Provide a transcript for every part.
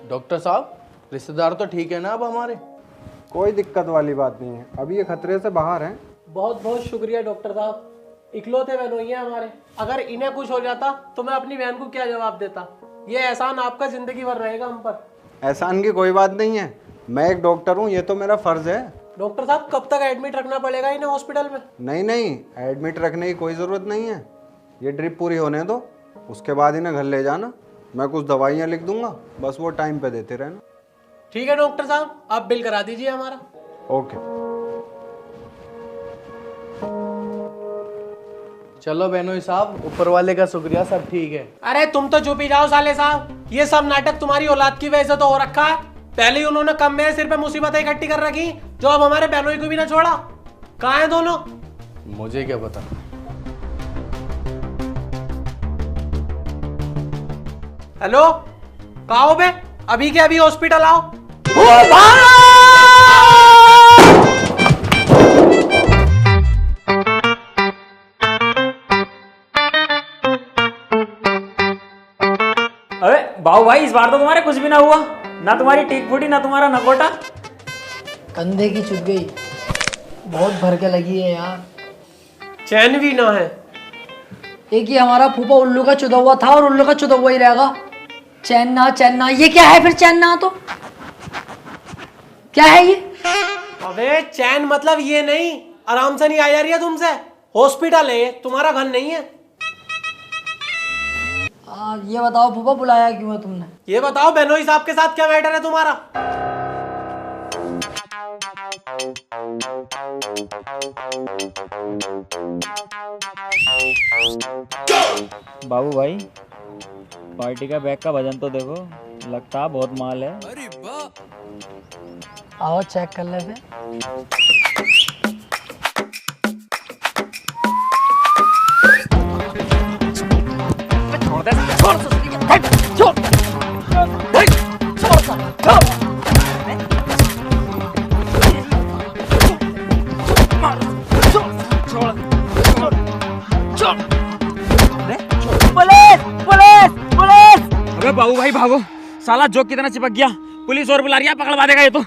Doctor साहब, रिश्तेदार तो ठीक है ना अब हमारे? कोई दिक्कत वाली बात नहीं है, अभी ये खतरे से बाहर हैं। बहुत बहुत शुक्रिया डॉक्टर साहब, इकलौते बहनोई हैं हमारे। अगर इन्हें कुछ हो जाता तो मैं अपनी बहन को क्या जवाब देता। ये एहसान आपका जिंदगी भर रहेगा हम पर। एहसान की कोई बात नहीं है, मैं एक डॉक्टर हूँ, ये तो मेरा फर्ज है। डॉक्टर साहब, कब तक एडमिट रखना पड़ेगा इन्हें हॉस्पिटल में? नहीं, एडमिट रखने की कोई ज़रूरत नहीं है। ये ड्रिप पूरी होने दो, उसके बाद इन्हें घर ले जाना। मैं कुछ दवाइयाँ लिख दूंगा, बस वो टाइम पे देते रहना। ठीक है डॉक्टर साहब, आप बिल करा दीजिए हमारा। ओके। चलो बहनोई साहब, ऊपर वाले का शुक्रिया, सब ठीक है। अरे तुम तो चुप ही जाओ साले साहब, ये सब नाटक तुम्हारी औलाद की वजह से तो हो रखा है। पहले ही उन्होंने कम मेरे सिर पे मुसीबतें इकट्ठी कर रखी, जो अब हमारे बहनोई को भी ना छोड़ा। कहाँ हैं दोनों? मुझे क्या पता। हेलो, कहाँ हो बे? अभी के अभी हॉस्पिटल आओ। अरे बाबू भाई, इस बार तो तुम्हारे कुछ भी ना हुआ, ना तुम्हारी टीक फूटी ना तुम्हारा नकोटा। कंधे की चुभ गई, बहुत भर के लगी है यार। चैन भी ना है। एक ही हमारा फूफा उल्लू का चुदा हुआ था और उल्लू का चुदा हुआ ही रहेगा। चैन ना, ये क्या है फिर? चैन ना तो क्या है ये? अबे चैन मतलब ये नहीं, आराम से नहीं आ जा रही है तुमसे। हॉस्पिटल है, तुम्हारा घर नहीं है। ये बताओ फूफा, बुलाया क्यों है तुमने? ये बताओ बहनोई साहब के साथ क्या मैटर है तुम्हारा? बाबू भाई, पार्टी का बैग का वजन तो देखो, लगता है बहुत माल है। आओ चेक कर ले फिर। अबे बाबू भाई भागो, साला जोक की तरह चिपक गया। पुलिस और बुला रही है, पकड़वा देगा ये तो।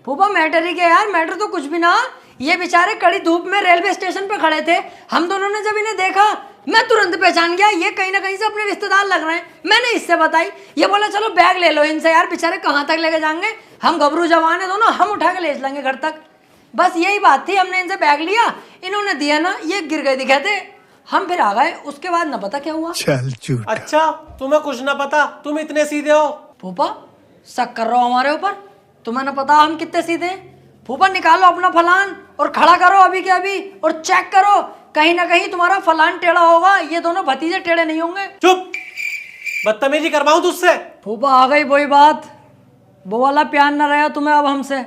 फूफा मैटर ही क्या यार, मैटर तो कुछ भी ना। ये बेचारे कड़ी धूप में रेलवे स्टेशन पे खड़े थे। हम दोनों ने जब इन्हें देखा, मैं तुरंत पहचान गया ये कहीं ना कहीं से अपने रिश्तेदार लग रहे हैं। मैंने इससे बताई, ये बोला चलो बैग ले लो इनसे। यार बेचारे कहाँ तक लेके जाएंगे, हम गबरू जवान है दोनों, हम उठा के ले चलेंगे घर तक। बस यही बात थी, हमने इनसे बैग लिया, इन्होंने दिया ना, ये गिर गए दिखे थे, हम फिर आ गए। उसके बाद ना पता क्या हुआ। अच्छा, तुम्हें कुछ ना पता, तुम इतने सीधे हो। फूफा शक कर रहे हो हमारे ऊपर? तुम्हें ना पता हम कितने सीधे हैं? फूफा निकालो अपना फलान और खड़ा करो अभी के अभी, और चेक करो, कहीं ना कहीं तुम्हारा फलान टेढ़ा होगा। ये दोनों भतीजे टेढ़े नहीं होंगे। चुप, बदतमीजी करवाऊं तुझसे? फूफा आ गई वही बात, वो वाला प्यार न रहा तुम्हें अब हमसे।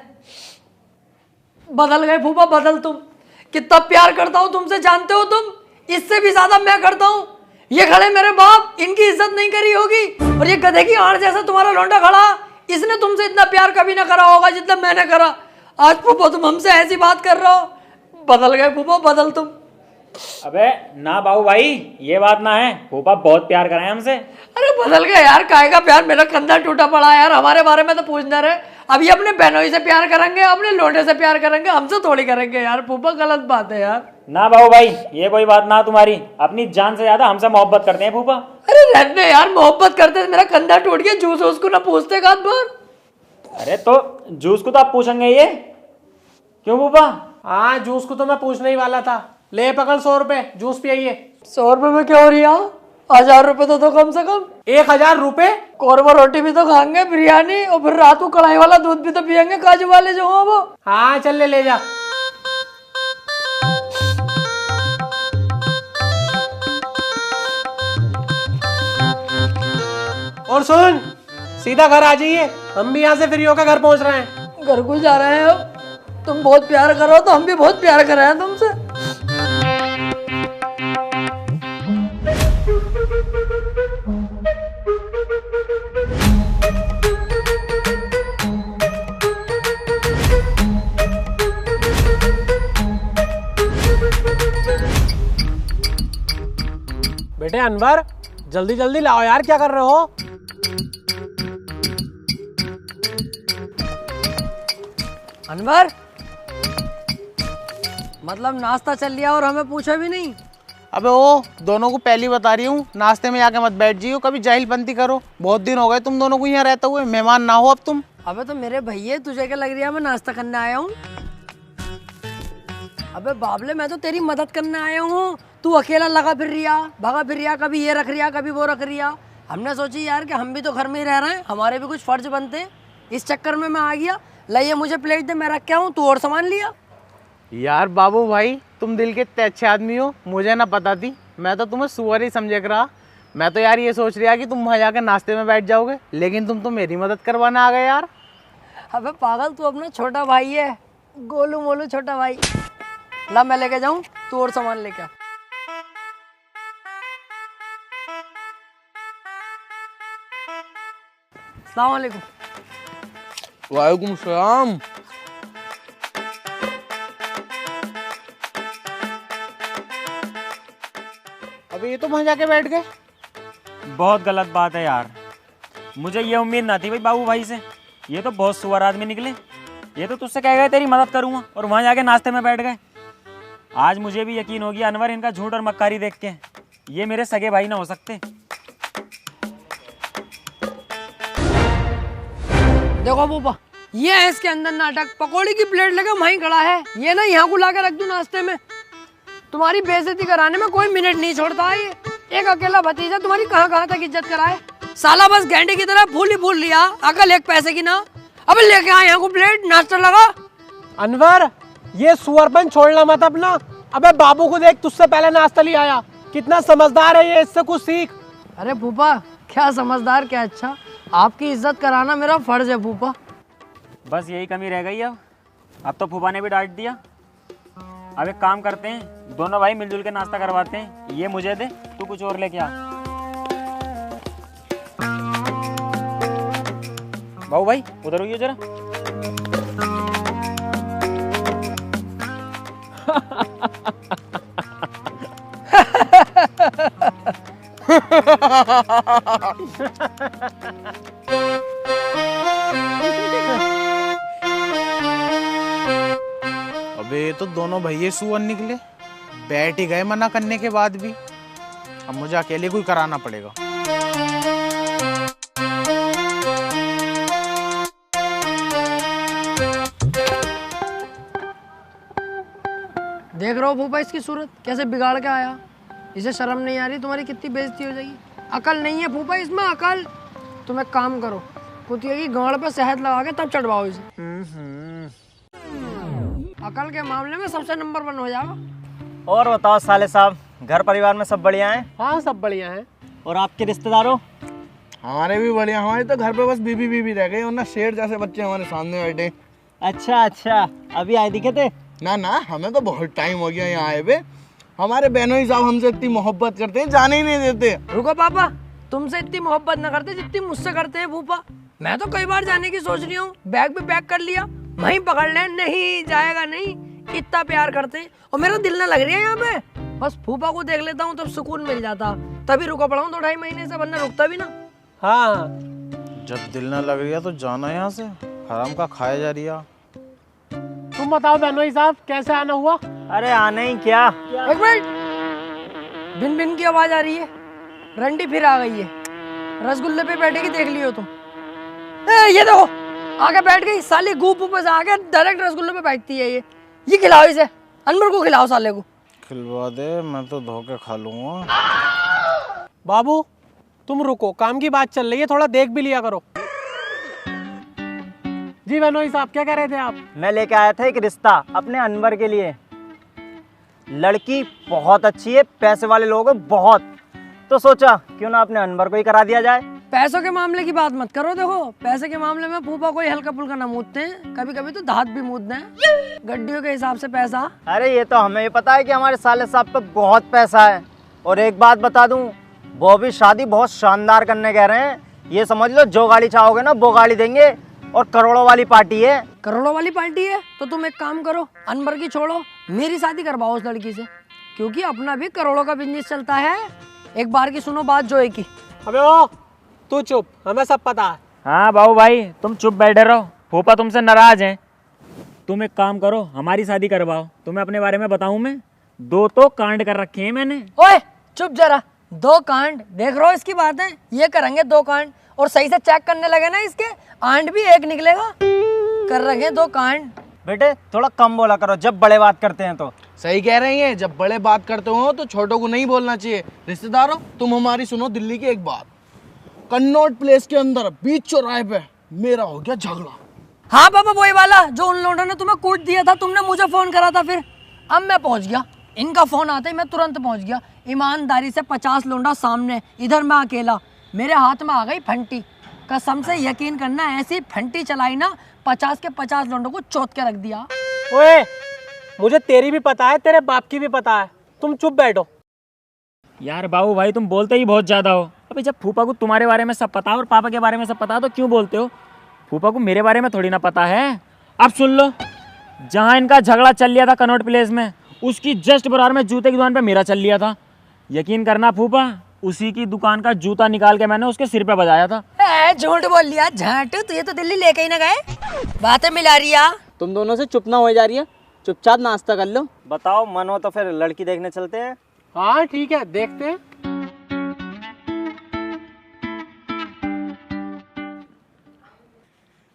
बदल गए फूफा, बदल। तुम कितना प्यार करता हूँ तुमसे, जानते हो तुम? इससे भी ज्यादा मैं करता हूँ। ये खड़े मेरे बाप, इनकी इज्जत नहीं करी होगी, और ये गधे की आड़ जैसा तुम्हारा लौंडा खड़ा, इसने तुमसे इतना प्यार कभी ना करा होगा जितना मैंने करा। आज फूफा तुम हमसे ऐसी बात कर रहे हो। बदल गए फूफा, बदल तुम। अबे ना बाबू भाई, ये बात ना है, फूफा बहुत प्यार कराए हमसे। अरे बदल गए यार, काहे का प्यार? मेरा कंधा टूटा पड़ा यार, हमारे बारे में तो पूछना रहे। अब ये अपने बहनोई से प्यार करेंगे, अपने लोंडे से प्यार करेंगे, हमसे थोड़ी करेंगे यार। फूफा गलत बात है यार। ना बाबू भाई, ये कोई बात ना तुम्हारी, अपनी जान से ज्यादा हमसे मोहब्बत करते हैं फूफा। अरे रहने यार, मोहब्बत करते मेरा कंधा टूट गया, जूस उसको ना पूछते गात भर। अरे तो जूस को तो आप पूछेंगे ये, क्यों फूफा? हाँ, जूस को तो मैं पूछने ही वाला था। ले पकड़ 100 रुपए, जूस पिए। 100 रुपए में क्या हो रही है? 1000 रुपए तो दो कम से कम। 1000 रुपए? कोरबा रोटी भी तो खाएंगे, बिरयानी, और फिर रात को कढ़ाई वाला दूध भी तो पियेंगे, काजू वाले जो हो वो। हाँ चल ले जा। और सुन, सीधा घर आ जाइए, हम भी यहाँ से फ्री होकर घर पहुँच रहे हैं। घर को जा रहे हैं अब? तुम बहुत प्यार करो तो हम भी बहुत प्यार कर रहे हैं तुमसे। बेटे अनवर, जल्दी जल्दी लाओ यार, क्या कर रहे हो? अनवर, मतलब नाश्ता चल लिया और हमें पूछा भी नहीं। अबे ओ, दोनों को पहली बता रही हूँ, नाश्ते में जाके मत बैठ जियो, कभी जाहिलपंती करो। बहुत दिन हो गए तुम दोनों को यहाँ रहते हुए, मेहमान ना हो अब तुम। अबे तो मेरे भैया, तुझे क्या लग रही है मैं नाश्ता करने आया हूँ? अबे बाबले, मैं तो तेरी मदद करने आया हूँ। तू अकेला लगा फिर रिया, भगा फिर रिया, कभी ये रख रिया, कभी वो रख रिया। हमने सोची यार कि हम भी तो घर में ही रह रहे हैं, हमारे भी कुछ फर्ज बनते हैं। इस चक्कर में मैं आ गया। लाइए मुझे प्लेट दे, मैं रख के आऊँ, तू और सामान लिया। यार बाबू भाई, तुम दिल के इतने अच्छे आदमी हो, मुझे ना पता थी। मैं तो तुम्हें सुअर ही समझे रहा। मैं तो यार ये सोच रहा कि तुम वहाँ जाकर नाश्ते में बैठ जाओगे, लेकिन तुम तो मेरी मदद करवाने आ गए यार। अबे पागल, तू अपना छोटा भाई है, गोलू मोलू छोटा भाई। ला मैं लेके जाऊँ, तू और सामान लेके आ। अस्सलाम वालेकुम। वालेकुम सलाम। अबे ये तो वहाँ जाके बैठ गए। बहुत गलत बात है यार, मुझे ये उम्मीद ना थी भाई बाबू भाई से। ये तो बहुत सुअर आदमी निकले। ये तो तुझसे कह गए तेरी मदद करूंगा और वहाँ जाके नाश्ते में बैठ गए। आज मुझे भी यकीन हो गया अनवर, इनका झूठ और मक्कारी देख के ये मेरे सगे भाई ना हो सकते। देखो बूपा, ये है इसके अंदर नाटक। पकौड़ी की प्लेट लेके वहीं खड़ा है, ये ना यहाँ को लाके रख दूं नाश्ते में। तुम्हारी बेइज्जती कराने में कोई मिनट नहीं छोड़ता है ये। एक अकेला भतीजा तुम्हारी कहाँ कहाँ तक इज्जत कराए। साला बस गेंडे की तरह फूल ही फूल लिया, अकल एक पैसे की ना। अबे लेके आ यहाँ को प्लेट, नाश्ता लगा। अनवर, ये सुअरपन छोड़ना मत अपना। अबे बाबू को देख, तुझसे पहले नाश्ता ले आया। कितना समझदार है ये, इससे कुछ सीख। अरे फूफा, क्या समझदार, क्या अच्छा। आपकी इज्जत कराना मेरा फर्ज है फूफा। बस यही कमी रह गई अब तो फूफा ने भी डांट दिया। अब एक काम करते हैं, दोनों भाई मिलजुल के नाश्ता करवाते हैं। ये मुझे दे, तू कुछ और लेके आ। बाबू भाई उधर होइए जरा। अबे ये तो दोनों भैये सुअर निकले, बैठ ही गए मना करने के बाद भी। अब मुझे अकेले को ही कराना पड़ेगा। देख रहे हो फूफा इसकी सूरत कैसे बिगाड़ के आया। इसे शर्म नहीं आ रही? तुम्हारी कितनी बेइज्जती हो जाएगी। अकल नहीं है फूफा इसमें, अकल। तुम एक काम करो, कुतिया की गांड पे शहद लगा के तब चढ़वाओ इसे। अकल के मामले में सबसे नंबर 1 हो जाओ। और बताओ साले साहब, घर परिवार में सब बढ़िया हैं? हाँ, सब बढ़िया है। और आपके रिश्तेदारों? हमारे भी बढ़िया। हमारे तो घर पे बस बीबी बीबी रह गई और ना शेर जैसे बच्चे हमारे सामने बैठे। अच्छा अच्छा, अभी आए दिखे थे? ना ना, हमें तो बहुत टाइम हो गया यहाँ आए हुए। हमारे बहनोई साहब हमसे इतनी मोहब्बत करते हैं, जाने ही नहीं देते। रुको पापा, तुमसे इतनी मोहब्बत न करते जितनी मुझसे करते हैं फूफा। मैं तो कई बार जाने की सोच रही हूँ, बैग भी पैक कर लिया, वहीं पकड़ ले, नहीं जाएगा नहीं। इतना प्यार करते हैं और मेरा दिल ना लग रहा है यहाँ पे। बस फूफा को देख लेता हूँ तब सुकून मिल जाता। तभी रुका पड़ा हूँ 2-2.5 महीने से, वरना रुकता भी ना। हाँ, जब दिल ना लग रहा तो जाना यहाँ से, हराम का खाया जा रहा। तुम बताओ बहनोई साहब, कैसे आना हुआ? अरे आने ही क्या। एक मिनट, भिन भिन की आवाज आ रही है। रंडी फिर आ गई है। रसगुल्ले पे बैठेगी, देख लियो तुम। ये देखो आगे बैठ गई साली, गूप ऊपर से आके डायरेक्ट रसगुल्ले पे बैठती है ये खिलाओ इसे, अनवर को खिलाओ साले को। खिलवा दे, मैं तो धोखे खा लूंगा। बाबू तुम रुको, काम की बात चल रही है, थोड़ा देख भी लिया करो। जी बहनोई साहब, क्या कह रहे थे आप? मैं लेके आया था एक रिश्ता अपने अनवर के लिए। लड़की बहुत अच्छी है, पैसे वाले लोग हैं बहुत, तो सोचा क्यों ना अपने अनवर को ही करा दिया जाए। पैसों के मामले की बात मत करो। देखो पैसे के मामले में फूफा कोई हल्का फुल्का ना मूदते हैं, कभी कभी तो दांत भी मूदते हैं, गड्डियों के हिसाब से पैसा। अरे ये तो हमें भी पता है कि हमारे साले साहब पे बहुत पैसा है। और एक बात बता दूं, वो भी शादी बहुत शानदार करने कह रहे हैं। ये समझ लो, जो गाड़ी चाहोगे ना वो गाड़ी देंगे, और करोड़ों वाली पार्टी है। करोड़ों वाली पार्टी है तो तुम एक काम करो, अनवर की छोड़ो, मेरी शादी करवाओ उस लड़की से, क्योंकि अपना भी करोड़ों का बिजनेस चलता है। एक बार की सुनो बात जोए की। अबे ओ तू चुप, हमें सब पता है। हाँ बाबू भाई तुम चुप बैठे रहो, फूफा तुमसे नाराज हैं। तुम एक काम करो, हमारी शादी करवाओ। तुम्हें अपने बारे में बताऊं मैं, 2 तो कांड कर रखे हैं मैंने। ओए चुप जरा, 2 कांड देख रहे हो इसकी बात है, ये करेंगे 2 कांड और सही से चेक करने लगे ना इसके आंड भी 1 निकलेगा। कर रहे 2 कांड। बेटे थोड़ा कम बोला करो जब बड़े बात करते हैं तो। सही कह रही हैं, जब बड़े बात करते हो तो छोटों को नहीं बोलना चाहिए। रिश्तेदारों तुम हमारी सुनो दिल्ली की एक बात। कन्नॉट प्लेस के अंदर बीच चौराहे पे मेरा हो गया झगड़ा। हाँ पापा वही वाला जो उन लोगों ने तुम्हें कूट दिया था, तुमने मुझे फोन करा था। फिर अब मैं पहुंच गया, इनका फोन आते ही मैं तुरंत पहुंच गया। ईमानदारी से 50 लोंडा सामने, इधर मैं अकेला, मेरे हाथ में आ गई फंटी। कसम से यकीन करना, ऐसी फंटी चलाई ना 50 के 50 लोंडों को चोट के रख दिया। ओए मुझे तेरी भी पता है, तेरे बाप की भी पता है, तुम चुप बैठो। यार बाबू भाई तुम बोलते ही बहुत ज्यादा हो। अभी जब फूफा को तुम्हारे बारे में सब पता है और पापा के बारे में सब पता है तो क्यों बोलते हो? फूफा को मेरे बारे में थोड़ी ना पता है। अब सुन लो, जहाँ इनका झगड़ा चल लिया था कनॉट प्लेस में, उसकी जस्ट बराबर में जूते की दुकान पे मेरा चल लिया था। यकीन करना फूफा, उसी की दुकान का जूता निकाल के मैंने उसके सिर पे बजाया था। झूठ बोल लिया झट, तो ये तो दिल्ली लेके ही ना गए, बातें मिला रही है। तुम दोनों से चुप ना हो जा रही है, चुपचाप नाश्ता कर लो। बताओ मन हो तो फिर लड़की देखने चलते हैं। हाँ ठीक है, देखते हैं।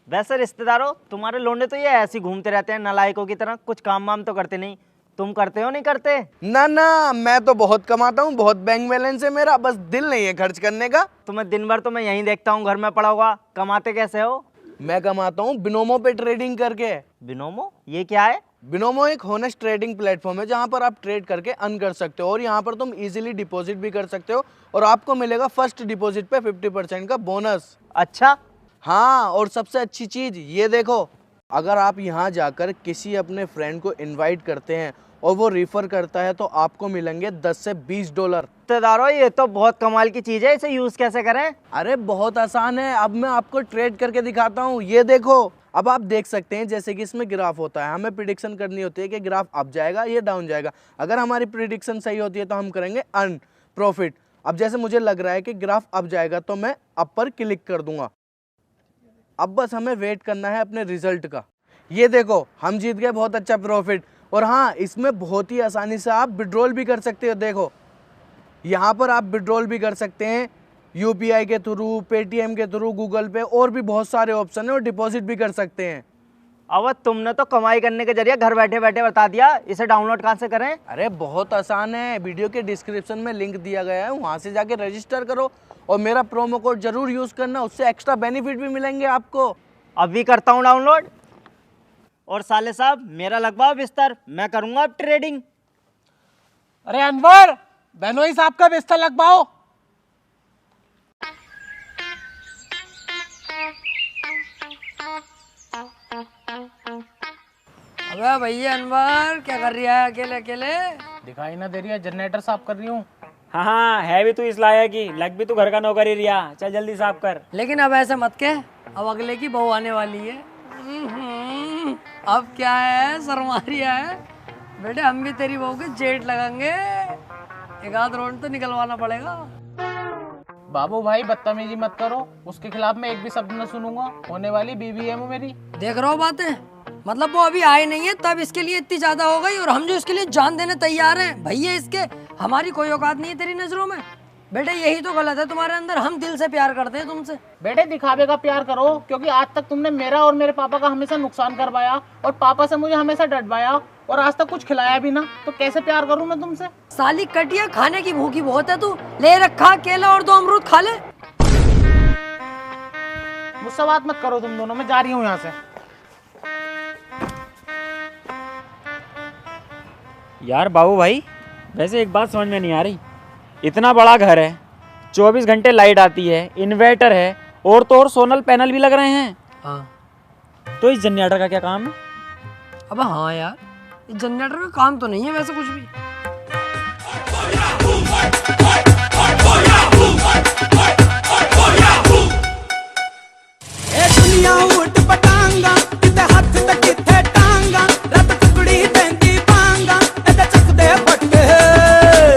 वैसे रिश्तेदारों तुम्हारे लोंडे तो ये ऐसे घूमते रहते हैं नालायकों की तरह, कुछ काम वाम तो करते नहीं। तुम करते हो नहीं करते? ना ना, मैं तो बहुत कमाता हूँ, बहुत बैंक बैलेंस है मेरा, बस दिल नहीं है खर्च करने का। तुम्हें दिन भर तो मैं यहीं देखता हूँ घर में पड़ा होगा, कमाते कैसे हो? मैं कमाता हूँ बिनोमो पे ट्रेडिंग करके। बिनोमो ये क्या है? बिनोमो एक होनेस्ट ट्रेडिंग प्लेटफॉर्म है जहाँ पर आप ट्रेड करके अर्न कर सकते हो और यहाँ पर तुम इजीली डिपॉजिट भी कर सकते हो और आपको मिलेगा फर्स्ट डिपॉजिट पे 50% का बोनस। अच्छा हाँ, और सबसे अच्छी चीज ये देखो, अगर आप यहाँ जाकर किसी अपने फ्रेंड को इनवाइट करते हैं और वो रेफर करता है तो आपको मिलेंगे 10 से 20 डॉलर। रिश्तेदारों ये तो बहुत कमाल की चीज है, इसे यूज कैसे करें? अरे बहुत आसान है, अब मैं आपको ट्रेड करके दिखाता हूँ। ये देखो, अब आप देख सकते हैं जैसे कि इसमें ग्राफ होता है, हमें प्रिडिक्शन करनी होती है कि ग्राफ अप जाएगा ये डाउन जाएगा। अगर हमारी प्रिडिक्शन सही होती है तो हम करेंगे अर्न प्रॉफिट। अब जैसे मुझे लग रहा है कि ग्राफ अप जाएगा तो मैं अप पर क्लिक कर दूंगा। अब बस हमें वेट करना है अपने रिजल्ट का। ये देखो हम जीत गए, बहुत अच्छा प्रॉफिट। और हाँ, इसमें बहुत ही आसानी से आप विड्रॉल भी कर सकते हो। देखो यहाँ पर आप विड्रॉल भी कर सकते हैं यूपीआई के थ्रू, पेटीएम के थ्रू, गूगल पे, और भी बहुत सारे ऑप्शन है, और डिपॉजिट भी कर सकते हैं। अब तुमने तो कमाई करने के जरिए घर बैठे बैठे बता दिया, इसे डाउनलोड कहाँ से करें? अरे बहुत आसान है, वीडियो के डिस्क्रिप्शन में लिंक दिया गया है, वहाँ से जाके रजिस्टर करो और मेरा प्रोमो कोड जरूर यूज़ करना, उससे एक्स्ट्रा बेनिफिट भी मिलेंगे आपको। अभी करता हूँ डाउनलोड। और साले साहब मेरा लगवाओ बिस्तर, मैं करूँगा अब ट्रेडिंग। अरे अनवर, बहनोई साहब का बिस्तर लगवाओ। अबे भैया अनवर क्या कर रही है अकेले अकेले? दिखाई ना दे रही है, जनरेटर साफ कर रही हूँ। हाँ है भी तू इस लायक ही, लग भी तू घर का नौकर ही रिया। चल जल्दी साफ कर। लेकिन अब ऐसे मत कह, अब अगले की बहू आने वाली है। अब क्या है, शर्मा रही है? बेटे हम भी तेरी बहू के जेट लगाएंगे, एक आध रोड तो निकलवाना पड़ेगा। बाबू भाई बदतमीजी मत करो, उसके खिलाफ मैं एक भी शब्द न सुनूंगा। होने वाली बीवी है वो मेरी। देख रहे हो बातें, मतलब वो अभी आई नहीं है तब इसके लिए इतनी ज्यादा हो गई, और हम जो इसके लिए जान देने तैयार हैं भैया इसके, हमारी कोई औकात नहीं है तेरी नजरों में। बेटे यही तो गलत है तुम्हारे अंदर, हम दिल से प्यार करते हैं तुमसे। बेटे दिखावे का प्यार करो, क्योंकि आज तक तुमने मेरा और मेरे पापा का हमेशा नुकसान करवाया और पापा से मुझे हमेशा डटवाया और आज तक कुछ खिलाया भी ना, तो कैसे प्यार करूं मैं तुमसे? साली कटिया, खाने की भूखी बहुत है तू, ले रखा केला और 2 अमरूद खा ले। मुझसे बात मत करो तुम दोनों, मैं जा रही हूँ यहाँ से। यार बाबू भाई वैसे एक बात समझ में नहीं आ रही, इतना बड़ा घर है, 24 घंटे लाइट आती है, इन्वर्टर है, और तो और सोलर पैनल भी लग रहे हैं, हाँ तो इस जनरेटर का क्या काम है? अब हाँ यार, इस जनरेटर का काम तो नहीं है वैसे कुछ भी। दुनिया उठ पटांगा, किते हाथ ते किथे टांगा, रत टुकड़ी देंदी पांगा, एदे चकदे फटके।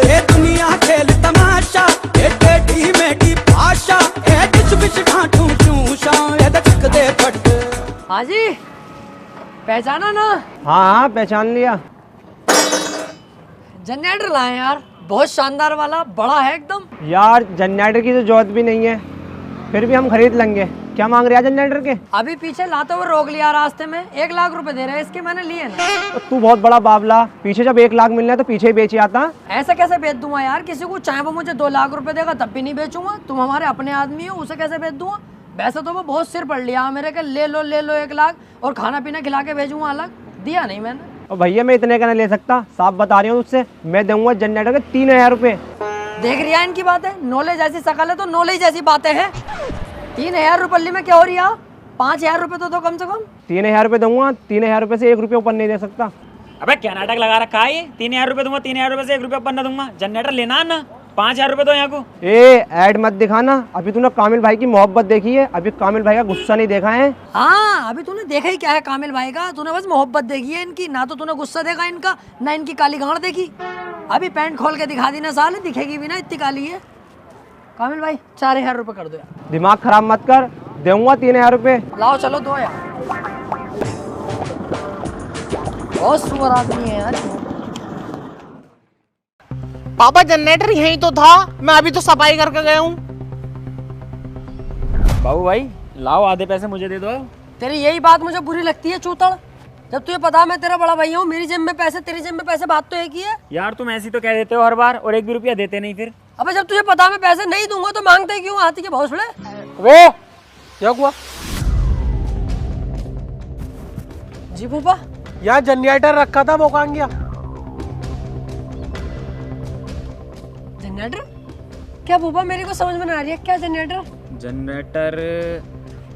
ए दुनिया खेल तमाशा, हाँ जी, पहचाना ना? हाँ हाँ पहचान लिया। जनरेटर लाए यार, बहुत शानदार वाला, बड़ा है एकदम। यार जनरेटर की तो जरूरत भी नहीं है, फिर भी हम खरीद लेंगे। क्या मांग रहे हैं जनरेटर के? अभी पीछे लाते हुए रोक लिया रास्ते में, 1 लाख रुपए दे रहे हैं इसके, मैंने लिए ना। तो तू बहुत बड़ा बावला, पीछे जब 1 लाख मिलना है तो पीछे ही बेची आता। ऐसे कैसे बेच दूंगा यार किसी को? चाहे वो मुझे 2 लाख रुपए देगा तब भी नहीं बेचूंगा। तुम हमारे अपने आदमी हो, उसे कैसे बेच दूंगा? वैसे तो वो बहुत सिर पड़ लिया मेरे के, ले लो 1 लाख और खाना पीना खिला के भेजूंगा अलग। दिया नहीं मैंने। और भैया मैं इतने का नहीं ले सकता, साफ बता रही हूँ तुझसे। मैं दूंगा जनरेटर के 3000 रुपये। देख रिया इनकी बातें, नॉलेज ऐसी शकल है तो नॉलेज जैसी बातें हैं। 3000 रुपये में क्या हो रही है? 5000 रुपये तो कम से कम। 3000 रुपये दूंगा, 3000 रुपये से 1 रुपये ऊपर नहीं दे सकता। अबे क्या नाटक लगा रखा है ये? 3000 रुपये दूंगा, 3000 रुपये से 1 रुपये ऊपर न दूंगा। जनरेटर लेना ना, 5000 रुपये दो यहाँ को। ऐड मत दिखाना, अभी तूने कामिल भाई की मोहब्बत देखी है, अभी कामिल भाई का गुस्सा नहीं देखा है। हाँ, अभी तूने देखा ही क्या है कामिल भाई का? तूने बस मोहब्बत देखी है इनकी, ना तो तूने गुस्सा देखा इनका, ना इनकी काली गांड देखी। अभी पैंट खोल के दिखा दी ना साले, दिखेगी भी ना, इतनी काली है। कामिल भाई 4000 रुपये कर दो यार। दिमाग खराब मत कर, दूंगा 3000 रुपये। लाओ चलो दो यार। बहुत सुअर आदमी है यार। पापा जनरेटर यहीं तो था, मैं अभी तो सफाई करके गया हूँ। बाबू भाई लाओ, आधे पैसे मुझे दे दो। तेरी यही बात मुझे बुरी लगती है चूतड़। जब तुझे पता है मैं तेरा बड़ा भैया हूँ, मेरी जेब में पैसे तेरी जेब में पैसे, बात तो एक ही है। यार तुम ऐसी तो कह देते हो हर बार, और 1 भी रुपया देते नहीं फिर। अबे जब तुझे पता मैं पैसे नहीं दूंगा तो मांगते क्यों? हाथी के भौसले। वे क्या हुआ? जी फूफा, यहाँ जनरेटर रखा था, वो कहाँ गया? जनरेटर? क्या फूफा मेरे को समझ में नहीं आ रही है, क्या जनरेटर? जनरेटर,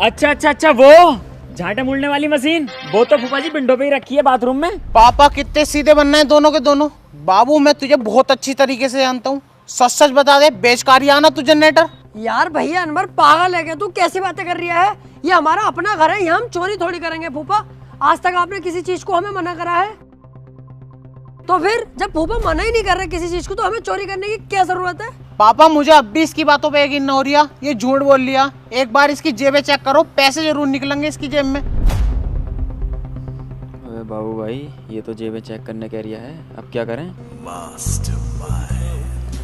अच्छा वो झाटे मुड़ने वाली मशीन, वो तो फूफा जी विंडो पे ही रखी है बाथरूम में। पापा कितने सीधे बनना है दोनों के दोनों। बाबू मैं तुझे बहुत अच्छी तरीके से जानता हूँ, सच सच बता दे, बेचकारी आना तू जनरेटर। यार भैया अनवर पागल है क्या तू? कैसी बातें कर रहा है? ये हमारा अपना घर है, यहाँ हम चोरी थोड़ी करेंगे फूफा। आज तक आपने किसी चीज को हमें मना करा है? तो फिर जब फूफा मना ही नहीं कर रहे किसी चीज को, तो हमें चोरी करने की क्या जरूरत है? पापा मुझे अब भी इसकी बातों पे यकीन न हो रहा, ये झूठ बोल लिया। एक बार इसकी जेबें चेक करो, पैसे जरूर निकलेंगे इसकी जेब में। अरे बाबू भाई ये तो जेबें चेक करने कह रहा है, अब क्या करें?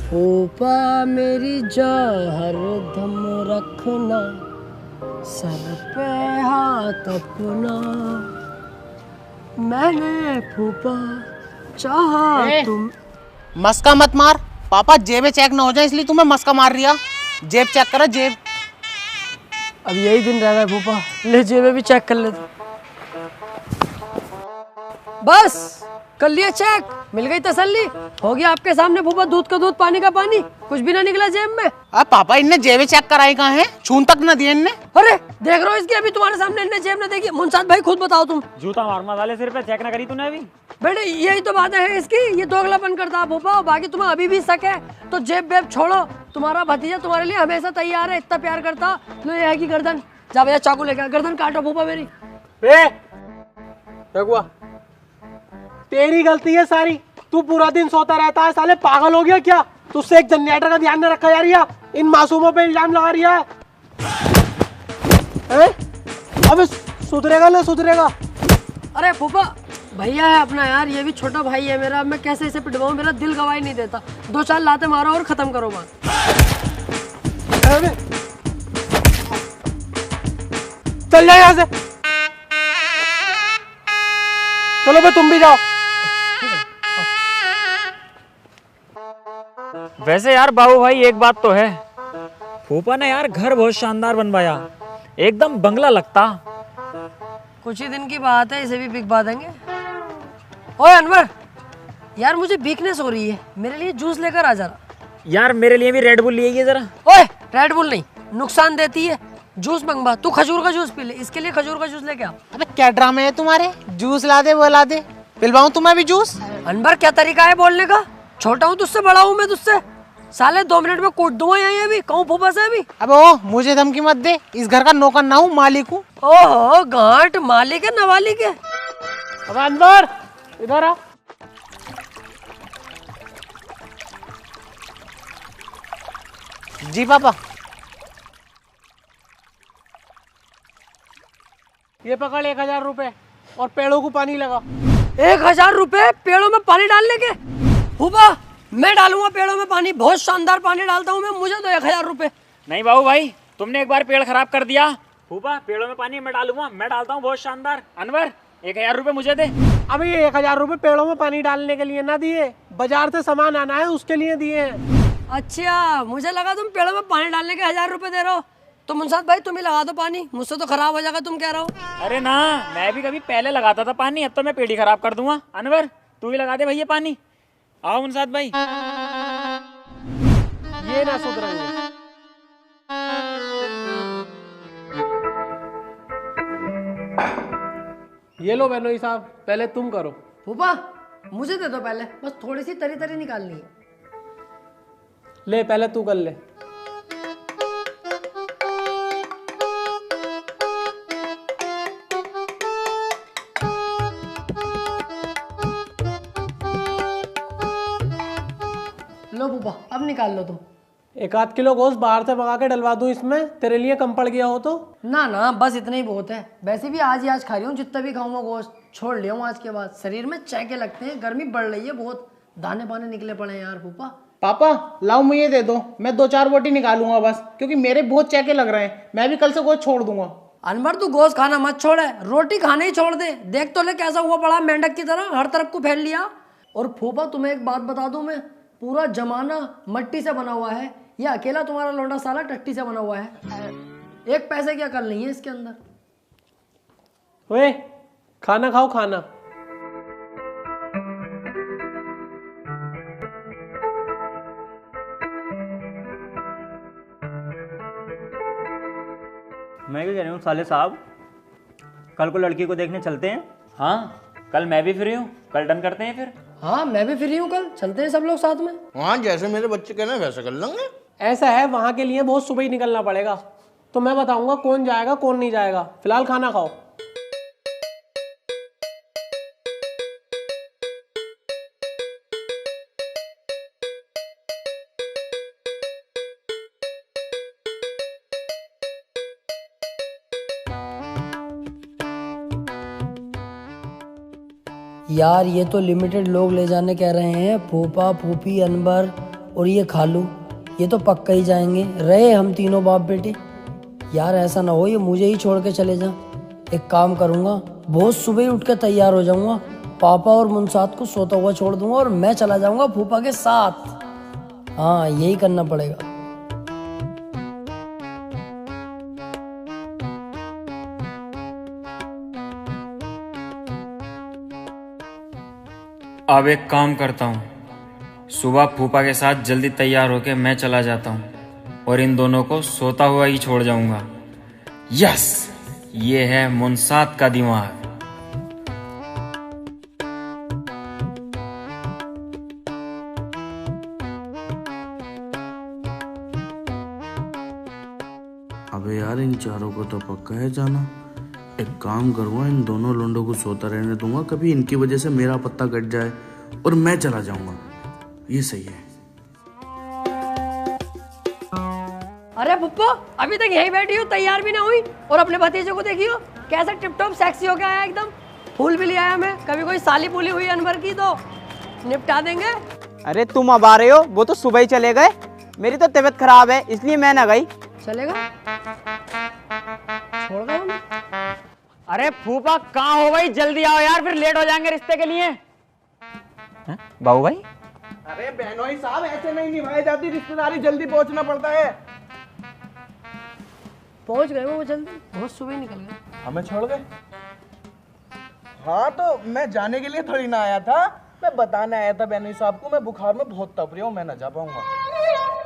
फूफा मेरी जान हरदम रखना, सर पे हाथ अपना, मैंने फूफा चाहा तुम। मस्का मत मार पापा, जेबें चेक ना हो जाए इसलिए तुम्हें मस्का मार रिया। जेब चेक करो जेब। अब यही दिन रह गए फूफा, ले जेबें भी चेक कर लेते। बस कर लिया चेक, मिल गई तसल्ली, हो गया आपके सामने फूफा, दूध का दूध पानी का पानी, कुछ भी ना निकला जेब में। अब पापा इनने जेबें चेक कराई कहाँ हैं? छून तक न दिए इनने। अरे देख रहे हो इसकी, अभी तुम्हारे सामने इनने जेब न देखी। मुंसाद भाई खुद बताओ तुम। जूता मार मसाले सिर पे, चेक ना करी तूने अभी? बेटे यही तो बात है इसकी, ये दोगलापन करता है फूफा। बाकी तुम्हें अभी भी शक है तो जेब बेब छोड़ो, तुम्हारा भतीजा तुम्हारे लिए हमेशा तैयार है, इतना प्यार करता। लो ये है की गर्दन, जा भैया चाकू लेकर गर्दन काटो फूफा मेरी। क्या हुआ? तेरी गलती है सारी, तू पूरा दिन सोता रहता है, साले पागल हो गया क्या? तुझसे एक जनरेटर का ध्यान न रखा जा रहा, इन मासूमों पे इल्जाम लगा रहा है। अबे सुधरेगा ना सुधरेगा? अरे फूफा भैया है अपना यार, ये भी छोटा भाई है मेरा, मैं कैसे इसे पिटवाऊं? मेरा दिल गवाही नहीं देता। 2-4 लाते मारो और खत्म करो बात। चल जाए यहाँ से, चलो भाई तुम भी जाओ। वैसे यार बाबू भाई एक बात तो है, फूफा ने यार घर बहुत शानदार बनवाया, एकदम बंगला लगता। कुछ ही दिन की बात है, इसे भी बिकवा देंगे। ओए अनवर यार मुझे वीकनेस हो रही है, मेरे लिए जूस लेकर आ जरा। यार मेरे लिए भी रेड बुल लिए जरा। ओए रेड बुल नहीं, नुकसान देती है। जूस मंगवा, तू खजूर का जूस पी ले, इसके लिए खजूर का जूस लेके आ। अबे क्या ड्रामे है तुम्हारे? जूस ला दे वो ला दे, पिलवाऊं तुम्हें भी जूस? अनवर क्या तरीका है बोलने का? छोटा हूँ तुझसे, बड़ा हूँ मैं तुझसे, साले 2 मिनट में कूट दूंगा यहीं अभी। कहूँ फूफा से अभी? अबे ओ मुझे धमकी मत दे, इस घर का नौकर ना हूँ, मालिक हूँ। ओहो गांठ, मालिक है नवालिक है। अब अंदर इधर आ। जी पापा। ये पकड़ 1000 रुपए और पेड़ों को पानी लगा। 1000 रुपए पेड़ों में पानी डालने के? फूफा मैं डालूंगा पेड़ों में पानी, बहुत शानदार पानी डालता हूँ मैं, मुझे तो 1000 रुपए। नहीं बाबू भाई, तुमने एक बार पेड़ खराब कर दिया। फूफा पेड़ों में पानी मैं डालूंगा, मैं डालता हूँ बहुत शानदार। अनवर 1000 रुपए मुझे दे। अभी ये 1000 रुपए पेड़ों में पानी डालने के लिए ना दिए, बाजार से सामान आना है उसके लिए दिए हैं। अच्छा मुझे लगा तुम पेड़ों में पानी डालने के 1000 रुपए दे रहे हो। तो मुंसाद भाई तुम ही लगा दो पानी, मुझसे तो खराब हो जाएगा, तुम कह रहे हो। अरे ना, मैं भी कभी पहले लगाता था पानी, अब तो मैं पेड़ ही खराब कर दूंगा। अनवर तू ही लगा दे भैया पानी। आओ मुंसाद भाई। ये ना सुधरेंगे। ये लो बेनोई साहब, पहले तुम करो। फूफा मुझे दे दो पहले, बस थोड़ी सी तरी तरी निकालनी है। ले पहले तू कर ले। लो फूफा अब निकाल लो तुम। 1 आध किलो गोश्त बाहर से मंगा के डलवा दूं इसमें, तेरे लिए कम पड़ गया हो तो? ना ना बस इतना ही बहुत है, वैसे भी आज ही आज खा रही हूँ, जितना भी खाऊंगा गोश्त छोड़ लिया हूँ आज के बाद। शरीर में चैके लगते हैं, गर्मी बढ़ रही है बहुत, दाने बाने निकले पड़े हैं यार। फूफा पापा लाओ मुझे दे दो, मैं 2-4 बोटी निकालूंगा बस, क्योंकि मेरे बहुत चेके लग रहे हैं। मैं भी कल से गोश्त छोड़ दूंगा। अनवर तू गोश्त खाना मत छोड़े, रोटी खाना ही छोड़ दे। देख तो ले कैसा हुआ पड़ा मेंढक की तरह, हर तरफ को फैल लिया। और फूफा तुम्हें एक बात बता दूं मैं, पूरा जमाना मट्टी से बना हुआ है, ये अकेला तुम्हारा लौंडा साला टट्टी से बना हुआ है। 1 पैसे की अकल नहीं है इसके अंदर। ओए खाना खाओ खाना। मैं क्या कह रही हूँ साले साहब, कल को लड़की को देखने चलते हैं? हाँ कल मैं भी फ्री हूँ, कल डन करते हैं फिर। हाँ मैं भी फ्री हूँ, कल चलते हैं सब लोग साथ में। हाँ जैसे मेरे बच्चे कहना है वैसे कर लेंगे। ऐसा है वहां के लिए बहुत सुबह ही निकलना पड़ेगा, तो मैं बताऊंगा कौन जाएगा कौन नहीं जाएगा। फिलहाल खाना खाओ। यार ये तो लिमिटेड लोग ले जाने कह रहे हैं, फूफा फूफी अनवर और ये खालू, ये तो पक्का ही जाएंगे। रहे हम तीनों बाप बेटे। यार ऐसा ना हो ये मुझे ही छोड़ के चले जा। एक काम करूंगा, बहुत सुबह ही उठ के तैयार हो जाऊंगा, पापा और मुनसाद को सोता हुआ छोड़ दूंगा और मैं चला जाऊंगा फूफा के साथ। हाँ यही करना पड़ेगा। अब एक काम करता हूँ, सुबह फूफा के साथ जल्दी तैयार होके मैं चला जाता हूँ और इन दोनों को सोता हुआ ही छोड़ जाऊंगा। यस, ये है मुनसाद का दिमाग। अबे यार इन चारों को तो पक्का है जाना। एक काम करूँगा, इन दोनों लोंडों को सोता रहने दूंगा, कभी इनकी वजह से मेरा पत्ता कट जाए और मैं चला जाऊंगा। ये सही है। अरे पुप्पो अभी तक यही बैठी हो, तैयार भी ना हुई, और अपने भतीजे को देखियो कैसा टिप टॉप सेक्सी होके आया एकदम। फूल भी ले आया मैं, कभी कोई साली पुली हुई अनवर की तो निपटा देंगे। अरे तुम अब आ रहे हो, वो तो सुबह ही चले गए। मेरी तो तबीयत खराब है इसलिए मैं ना गई। चलेगा छोड़ दो हमें। अरे फूफा कहाँ हो भाई, जल्दी आओ यार, फिर लेट हो जाएंगे रिश्ते के लिए। बाबू भाई अरे बहनोई साहब ऐसे नहीं निभाई जाती रिश्तेदारी, जल्दी पहुंचना पड़ता है। पहुंच गए वो जल्दी, बहुत सुबह ही निकल गए। हमें छोड़ गए? हाँ तो मैं जाने के लिए थोड़ी ना आया था, मैं बताने आया था बहनोई साहब को मैं बुखार में बहुत तप रही हूँ, मैं ना जा पाऊंगा।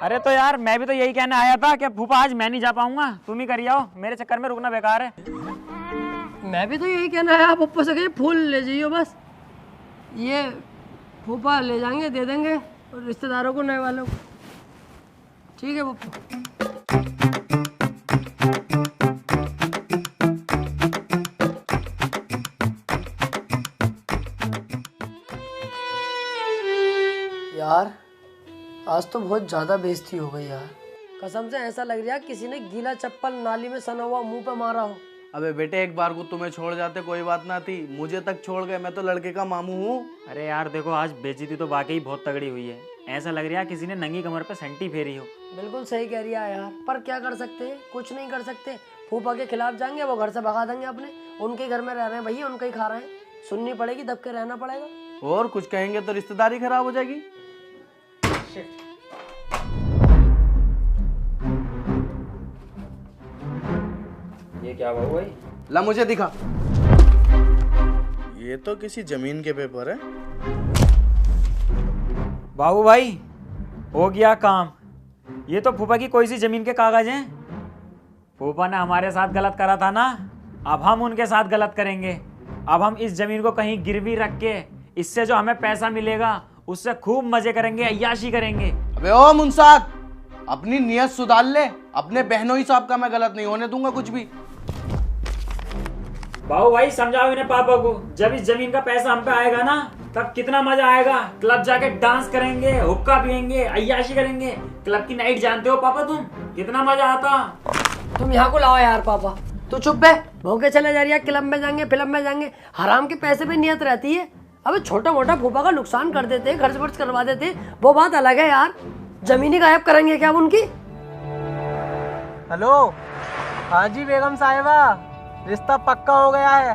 अरे तो यार मैं भी तो यही कहने आया था कि फूफा आज मैं नहीं जा पाऊंगा, तुम ही करिए आओ, मेरे चक्कर में रुकना बेकार है। मैं भी तो यही कहना है, आप ऊपर से कहिए फूल ले जाइए बस, ये फूफा ले जाएंगे दे देंगे और रिश्तेदारों को नए वालों को। ठीक है पप्पा। यार आज तो बहुत ज्यादा बेइज्जती हो गई यार, कसम से ऐसा लग रहा है किसी ने गीला चप्पल नाली में सना हुआ मुंह पे मारा हो। अबे बेटे, एक बार को तुम्हें छोड़ जाते कोई बात ना थी, मुझे तक छोड़ गए। मैं तो लड़के का मामू हूँ। अरे यार देखो, आज बेइज्जती तो वाकई बहुत तगड़ी हुई है। ऐसा लग रहा है किसी ने नंगी कमर पे सेंटी फेरी हो। बिल्कुल सही कह रही है यार, पर क्या कर सकते हैं, कुछ नहीं कर सकते। फूफा के खिलाफ जाएंगे, वो घर से भगा देंगे अपने। उनके घर में रह रहे हैं भैया, उनका ही खा रहे हैं, सुननी पड़ेगी, दब के रहना पड़ेगा। और कुछ कहेंगे तो रिश्तेदारी खराब हो जाएगी। ये क्या बाबू भाई? ला मुझे दिखा। ये तो किसी जमीन के पेपर है। बाबू भाई, हो गया काम। ये तो फूफा की कोई सी जमीन के कागज हैं। फूफा ने हमारे साथ गलत करा था ना, अब हम उनके साथ गलत करेंगे। अब हम इस जमीन को कहीं गिरवी रख के इससे जो हमें पैसा मिलेगा उससे खूब मजे करेंगे, अय्याशी करेंगे। अबे ओ मुंसाद, अपनी नियत सुधार ले। अपने बहनों ही साहब का मैं गलत नहीं होने दूंगा कुछ भी। बाबू भाई समझाओ इन्हें पापा को, जब इस जमीन का पैसा हम पे आएगा ना, तब कितना मजा आएगा। क्लब जाके डांस करेंगे, हुक्का पियेंगे, अय्याशी करेंगे। क्लब की नाइट जानते हो पापा तुम, कितना मजा आता। तुम यहाँ को लाओ यार पापा, तू चुप है। भौंके चले जा रही है, क्लब में जाएंगे, फिल्म में जाएंगे। हराम के पैसे पे नियत रहती है। अबे छोटा मोटा फूफा का नुकसान कर देते, खर्च वर्च करवा देते, वो बात अलग है यार। जमीनी गायब करेंगे क्या उनकी? हेलो, हाँ जी बेगम साहिबा, रिश्ता पक्का हो गया है।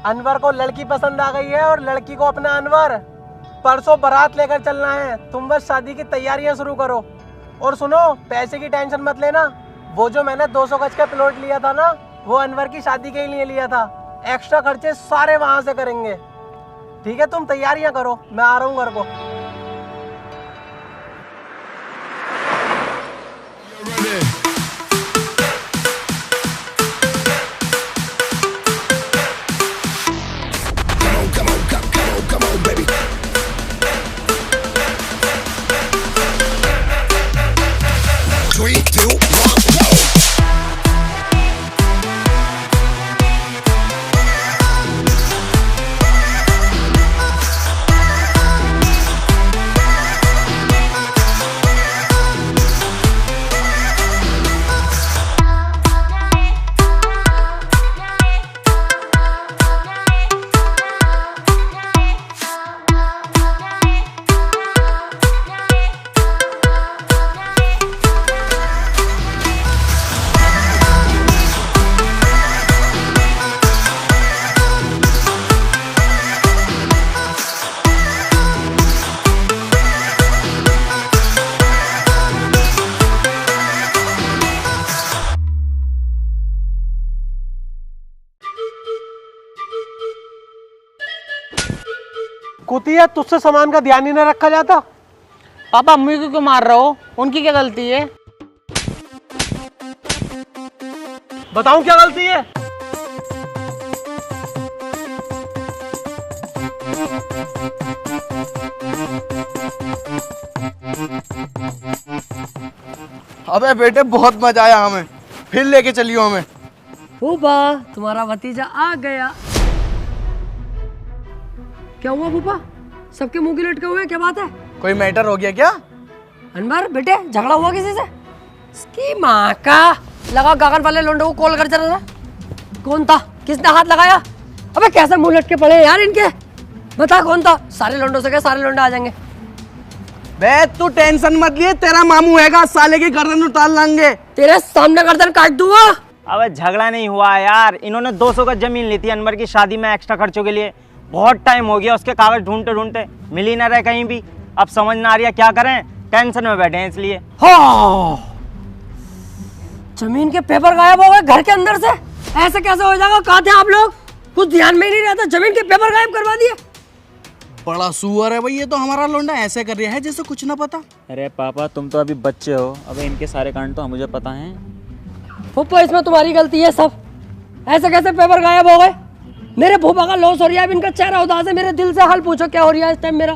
अनवर को लड़की पसंद आ गई है और लड़की को अपना अनवर। परसों बारात लेकर चलना है, तुम बस शादी की तैयारियां शुरू करो। और सुनो, पैसे की टेंशन मत लेना। वो जो मैंने 200 गज का प्लॉट लिया था ना, वो अनवर की शादी के लिए लिया था। एक्स्ट्रा खर्चे सारे वहां से करेंगे। ठीक है, तुम तैयारियां करो, मैं आ रहा हूँ घर को। कुतिया, तुझसे सामान का ध्यान ही न रखा जाता। पापा अम्मी को क्यों मार रहे हो? उनकी क्या गलती है? बताऊं क्या गलती है? अबे बेटे, बहुत मजा आया हमें, फिर लेके चलियो हमें। फूफा, तुम्हारा भतीजा आ गया। क्या हुआ फूफा? सबके मुंह की लटके हुए, क्या बात है? कोई मैटर हो गया क्या? अनवर बेटे, झगड़ा हुआ किसी से? इसकी माँ का लगा, गगन वाले लोंडे को कॉल कर जरा। कौन था? किसने हाथ लगाया? अबे कैसे मुंह लटके पड़े हैं यार इनके? बता कौन था? सारे लोंडों से क्या सारे लोंडे आ जाएंगे। बे तू टेंशन मत लिए, तेरा मामू हैगा, साले की गर्दन उतार लाएंगे। तेरे सामने गर्दन काट दूंगा। अब झगड़ा नहीं हुआ यार, इन्होंने 200 गज जमीन ली थी अनवर की शादी में एक्स्ट्रा खर्चों के लिए। बहुत टाइम हो गया उसके कागज ढूंढते ढूंढते, मिल ही ना रहे कहीं भी। अब समझ ना आ रही है क्या करें, टेंशन में बैठे हैं इसलिए। हाँ, जमीन के पेपर गायब हो गए घर के अंदर से। ऐसे कैसे हो जाएगा? कहाँ थे आप लोग? कुछ ध्यान में ही नहीं रहता, जमीन के पेपर गायब करवा दिए। बड़ा सुअर है भाई ये तो, हमारा लोंडा ऐसे कर रहा है जैसे कुछ ना पता। अरे पापा, तुम तो अभी बच्चे हो, अबे इनके सारे कांड तो मुझे पता है। फूफा, इसमें तुम्हारी गलती है सब। ऐसे कैसे पेपर गायब हो गए? मेरे फूफा का लॉस हो रहा है, अब इनका चेहरा उदास है। मेरे दिल से हाल पूछो क्या हो रहा है इस टाइम मेरा।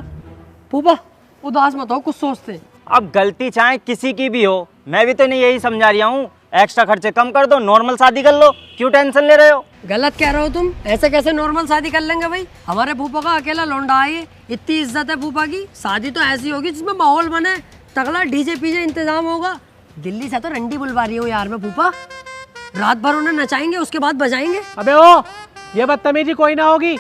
फूफा उदास मत हो, कुछ सोचते। अब गलती चाहे किसी की भी हो, मैं भी तो इन्हें यही समझा रहा हूँ, एक्स्ट्रा खर्चे कम कर दो, नॉर्मल शादी कर लो, क्यों टेंशन ले रहे हो? गलत कह रहे हो तुम। ऐसे कैसे नॉर्मल शादी कर लेंगे भाई? हमारे फूफा का अकेला लौंडा है, इतनी इज्जत है फूफा की। शादी तो ऐसी होगी जिसमें माहौल बने, तगड़ा डीजे पीजे इंतजाम होगा। दिल्ली से तो रंडी बुलवा रही हूँ यार मैं फूफा। रात भर उन्हें नचाएंगे, उसके बाद बजाएंगे। अबे ओ, ये बदतमीजी कोई ना होगी।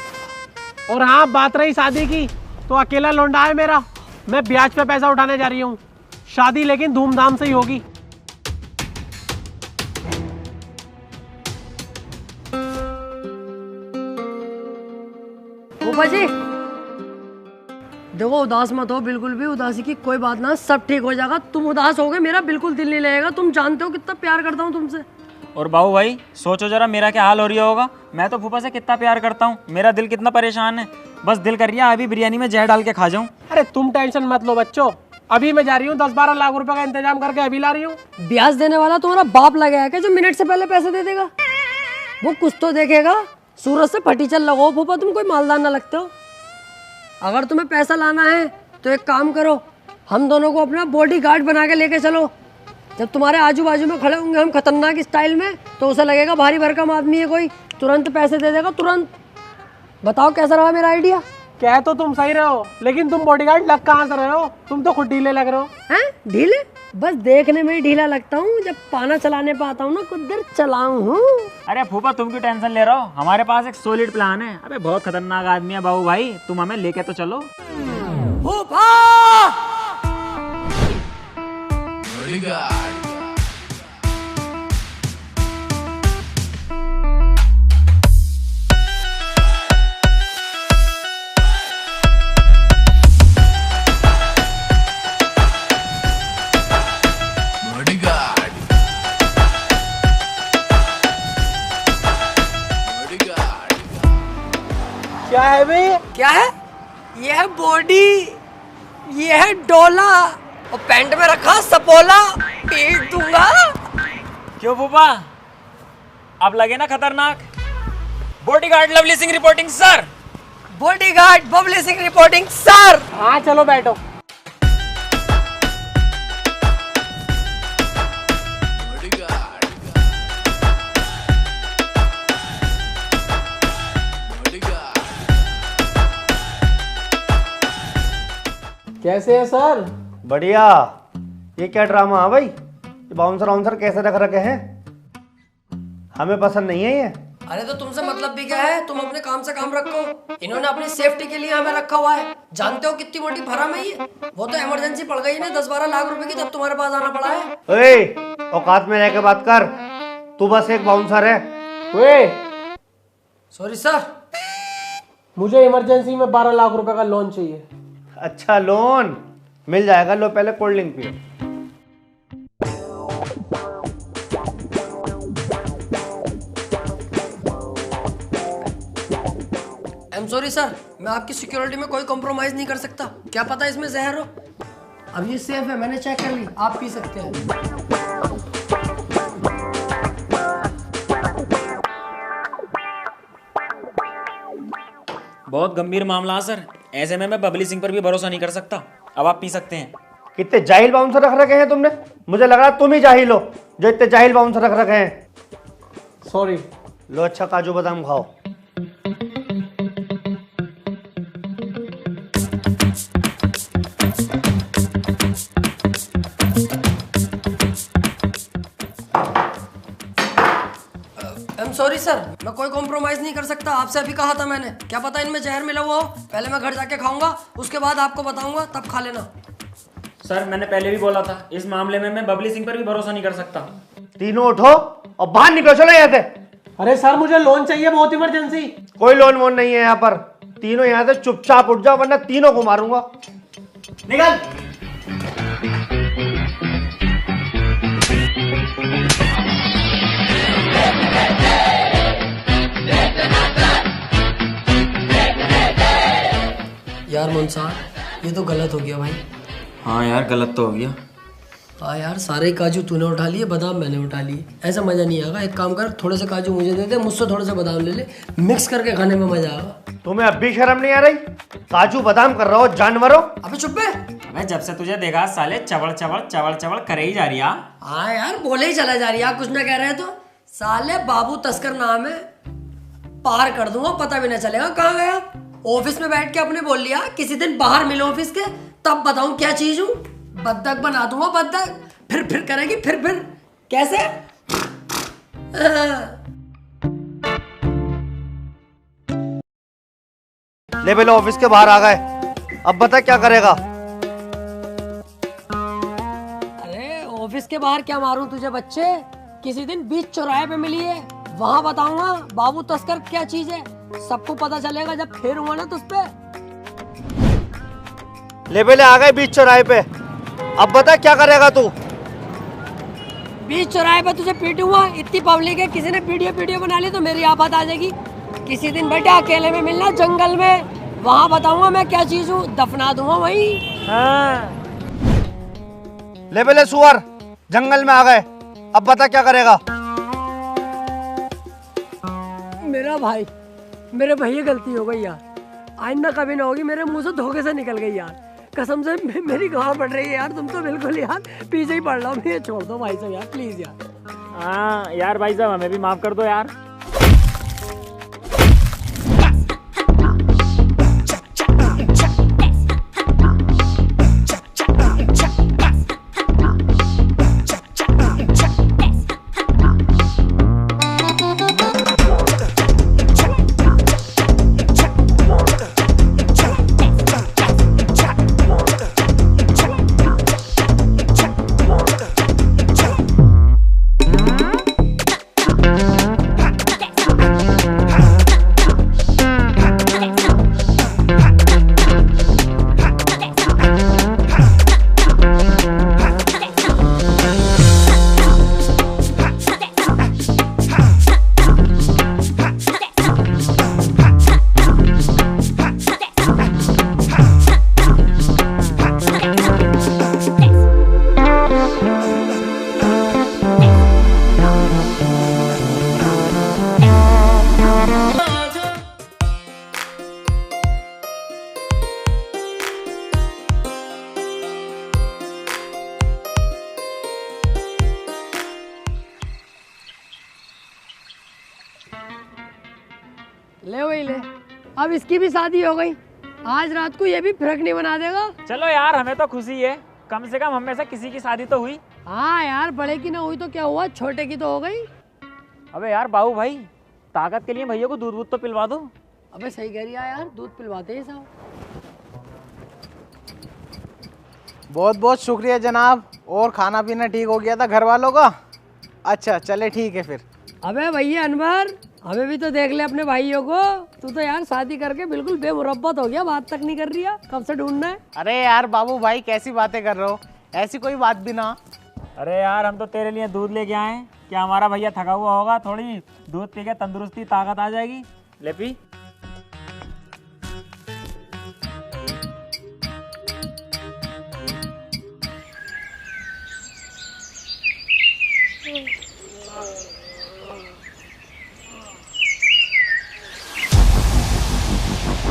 और हाँ, बात रही शादी की, तो अकेला लौंडा है मेरा, मैं ब्याज पे पैसा उठाने जा रही हूँ। शादी लेकिन धूमधाम से ही होगी। फूफा जी देखो, उदास मत हो, बिल्कुल भी उदासी की कोई बात ना, सब ठीक हो जाएगा। तुम उदास हो गए, मेरा बिल्कुल दिल नहीं लगेगा। तुम जानते हो कितना प्यार करता हूँ तुमसे। और बाबू भाई सोचो जरा मेरा क्या हाल हो रही होगा। मैं तो फूफा से कितना प्यार करता हूँ, मेरा दिल कितना परेशान है। बस दिल कर रहा है अभी बिरयानी में जहर डाल के खा जाऊँ। अरे तुम टेंशन मत लो बच्चों, अभी मैं जा रही हूँ, 10-12 लाख रुपए का इंतजाम करके अभी ला रही हूँ। ब्याज देने वाला तुम्हारा बाप लगा है क्या, जो मिनट से पहले पैसे दे देगा? वो कुछ तो देखेगा। सूरज से फटीचर लगाओ फूफा, तुम कोई मालदार ना लगते हो। अगर तुम्हें पैसा लाना है तो एक काम करो, हम दोनों को अपना बॉडी गार्ड बना के लेके चलो। जब तुम्हारे आजू बाजू में खड़े होंगे हम खतरनाक स्टाइल में, तो उसे लगेगा भारी भरकम आदमी है कोई, तुरंत पैसे दे देगा तुरंत। बताओ कैसा रहा मेरा आइडिया? कह तो तुम सही रहे हो, लेकिन तुम बॉडीगार्ड लग कहाँ से रहे हो? तुम तो खुद ढीले लग रहे हो। हैं ढीले? बस देखने में ही ढीला लगता हूँ, जब पाना चलाने पे आता हूँ ना कुछ देर चलाऊं हूँ। अरे फूफा तुम क्यों टेंशन ले रहे हो, हमारे पास एक सॉलिड प्लान है। अबे बहुत खतरनाक आदमी है बाबू भाई, तुम हमें लेके तो चलो। फूफा क्या है भाई? क्या है? ये है बॉडी, ये है डोला, और पैंट में रखा सपोला। पीट दूंगा। क्यों फूफा, अब लगे ना खतरनाक? Bodyguard lovely Singh reporting sir. Bodyguard Babli Singh reporting sir. हाँ चलो बैठो। कैसे है सर? बढ़िया। ये क्या ड्रामा है भाई? ये बाउंसर वाउंसर कैसे रख रखे हैं? हमें पसंद नहीं है ये। अरे तो तुमसे मतलब भी क्या है? तुम अपने काम से काम रखो। इन्होंने अपनी सेफ्टी के लिए हमें रखा हुआ है। जानते हो कितनी मोटी भरम है ये? वो तो इमरजेंसी पड़ गई ना 10-12 लाख रुपए की, तब तुम्हारे पास आना पड़ा है। ओए, औकात में रह के बात कर। तू बस एक बाउंसर है। वे सॉरी सर, मुझे इमरजेंसी में 12 लाख रुपए का लोन चाहिए। अच्छा लोन मिल जाएगा, लो पहले कोल्ड ड्रिंक पियो। आई एम सॉरी सर, मैं आपकी सिक्योरिटी में कोई कॉम्प्रोमाइज नहीं कर सकता। क्या पता इसमें जहर हो। अब ये सेफ है, मैंने चेक कर ली, आप पी सकते हैं। बहुत गंभीर मामला है सर, ऐसे में मैं बबली सिंह पर भी भरोसा नहीं कर सकता। अब आप पी सकते हैं। कितने जाहिल बाउंसर रख रखे हैं तुमने? मुझे लग रहा है तुम ही जाहिल हो जो इतने जाहिल बाउंसर रख रखे हैं। सॉरी। लो अच्छा काजू बादाम खाओ। सॉरी सर, मैं कोई कॉम्प्रोमाइज नहीं कर सकता। आपसे अभी कहा था मैंने, क्या पता इनमें जहर मिला हुआ हो। पहले मैं घर जाके खाऊंगा, उसके बाद आपको बताऊंगा, तब खा लेना। सर मैंने पहले भी बोला था, इस मामले में मैं बबली सिंह पर भी भरोसा नहीं कर सकता। तीनों उठो और बाहर निकलो, चलो यहाँ से। अरे सर मुझे लोन चाहिए, बहुत इमरजेंसी। कोई लोन वोन नहीं है यहाँ पर। तीनों यहाँ से चुपचाप उठ जाओ, वरना तीनों को मारूंगा। निकल। यार मुंसार, ये तो गलत हो गया भाई। हाँ यार गलत तो हो गया। हाँ यार, सारे काजू तूने उठा लिए, बादाम मैंने उठा लिए, ऐसा मजा नहीं आएगा। एक काम कर, थोड़े से काजू मुझे दे दे, मुझसे थोड़े से बादाम ले ले, मिक्स करके खाने में मजा आएगा। तुम्हें अब भी शर्म नहीं आ रही? काजू बादाम कर रहा हो जानवरों। अबे चुप है। अबे जब से तुझे देखा साले चवड़ चवड़ चवड़ चवड़ करे ही जा रही है। हाँ यार, बोले ही चला जा रही है, कुछ ना कह रहे हैं तो। साले बाबू तस्कर नाम है, पार कर दूंगा, पता भी ना चलेगा कहाँ गया। ऑफिस में बैठ के अपने बोल लिया किसी दिन बाहर मिलो ऑफिस के, तब बताऊं क्या चीज हूँ। बद्दक बना दूंगा, बद्दक फिर करेगी, फिर कैसे? ले बेलो ऑफिस के बाहर आ गए, अब बता क्या करेगा। अरे ऑफिस के बाहर क्या मारूं तुझे बच्चे, किसी दिन बीच चौराहे पे मिली है, वहां बताऊंगा बाबू तस्कर क्या चीज है। सबको पता चलेगा जब फेर हुआ ना तुझ पे। ले बेले आ गए बीच चौराहे पे, अब बता क्या करेगा तू। बीच चौराहे पे तुझे पीटूंगा, इतनी पब्लिक है, किसी ने वीडियो बना ली तो मेरी आफत आ जाएगी। किसी दिन बेटा अकेले में मिलना जंगल में, वहां बताऊंगा मैं क्या चीज हूँ, दफना दूंगा वहीं। हाँ। ले बेले सुअर, जंगल में आ गए, अब बता क्या करेगा। मेरा भाई, मेरे भैया गलती हो गई यार, आइंदा कभी ना होगी, मेरे मुंह से धोखे से निकल गई यार, कसम से मेरी गाँव पड़ रही है यार, तुम तो बिल्कुल यार पीछे ही पड़ रहा हूँ, मुझे छोड़ दो भाई साहब यार, प्लीज यार। हाँ यार भाई साहब, हमें भी माफ कर दो यार। ले वही ले, अब इसकी भी शादी हो गई, आज रात को ये भी फिरक नहीं बना देगा। चलो यार, हमें तो खुशी है, कम से कम हम में से किसी की शादी तो हुई। हाँ यार, बड़े की ना हुई तो क्या हुआ, छोटे की तो हो गई। अबे यार बाबू भाई, ताकत के लिए भैया को दूध तो पिलवा दो। अबे सही कह रही है यार, दूध पिलवाते हैं साहब। बहुत बहुत शुक्रिया जनाब, और खाना पीना ठीक हो गया था घर वालों का। अच्छा चले ठीक है फिर। अबे भैया अनवर, हमें भी तो देख ले अपने भाइयों को, तू तो यार शादी करके बिल्कुल बेमुरब्बत हो गया, बात तक नहीं कर रही है, कब से ढूंढना है। अरे यार बाबू भाई कैसी बातें कर रहे हो, ऐसी कोई बात भी ना। अरे यार, हम तो तेरे लिए दूध लेके आए हैं, क्या हमारा भैया थका हुआ होगा, थोड़ी दूध पी के तंदुरुस्ती ताकत आ जाएगी। ले पी।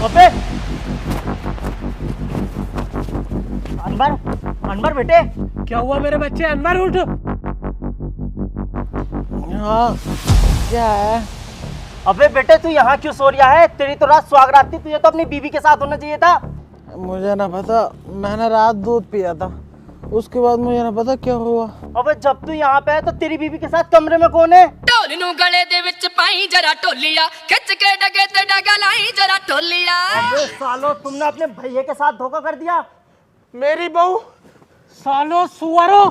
अबे अनवर, अनवर बेटे, क्या हुआ मेरे बच्चे, अनवर उठ। हाँ क्या है। अबे बेटे तू यहाँ क्यों सो रहा है, तेरी तो रात सुहागरात थी, तुझे तो अपनी बीवी के साथ होना चाहिए था। मुझे ना पता, मैंने रात दूध पिया था, उसके बाद मुझे ना पता क्या हुआ। अबे जब तू यहाँ पे है तो तेरी बीवी के साथ कमरे में कौन है। ढोल नू गले दे विच पाई जरा ढोलिया, खिच के डगे ते डगा लाई जरा ढोलिया। अबे सालो, तुमने अपने भैया के साथ धोखा कर दिया। मेरी बहू, सालो सुअरो।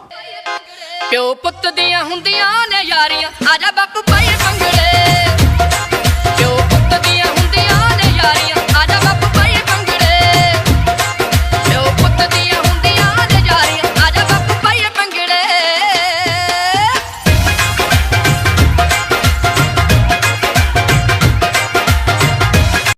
प्यो पुत दियां हुंदियां ने यारियां, आजा बापू पाए पंगड़े। प्यो पुत दियां हुंदियां ने यारियां,